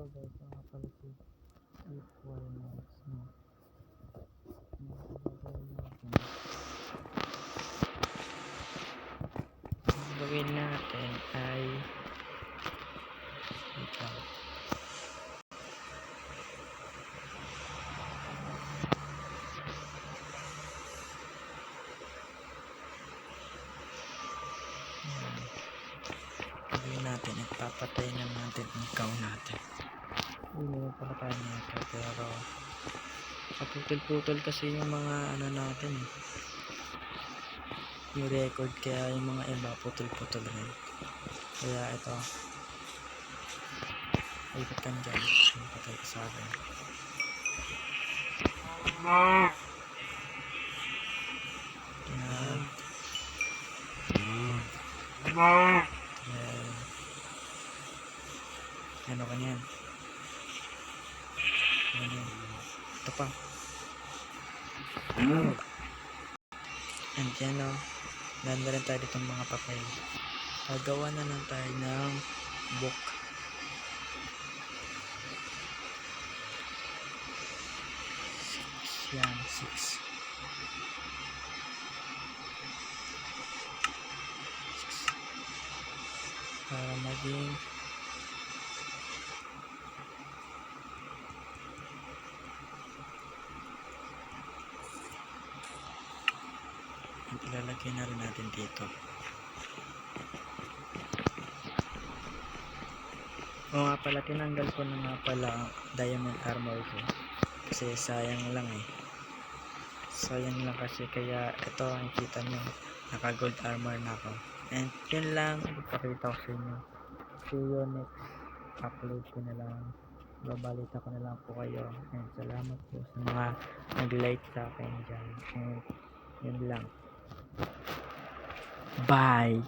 guys, nga pala si Equal Max, no? Ang gawin natin ay ito. Gawin natin, ipapatay na natin ang ikaw natin. Hindi naman pala kaya natin, pero kaputol-putol kasi yung mga ano natin eh. Yung record, kaya yung mga iba putol-putol rin. Kaya ito, ikot kan dyan, patay ka sa akin. Yan. Ano ka niyan? Ito pa. And yan o. Ganda rin tayo ditong mga papel. Gagawa na lang tayo ng book. Yan, 6. Para maging ilalagay na rin natin dito. O nga pala, tinanggal ko na nga pala diamond armor ko. Kasi sayang lang eh. Sayang lang kasi, kaya ito ang kita nyo, naka gold armor na ako. And yun lang, ipakita ko sa inyo. See you next upload ko na lang. Babalita ko na lang po kayo. And salamat po sa mga nag-like sa akin dyan. And yun lang. Bye!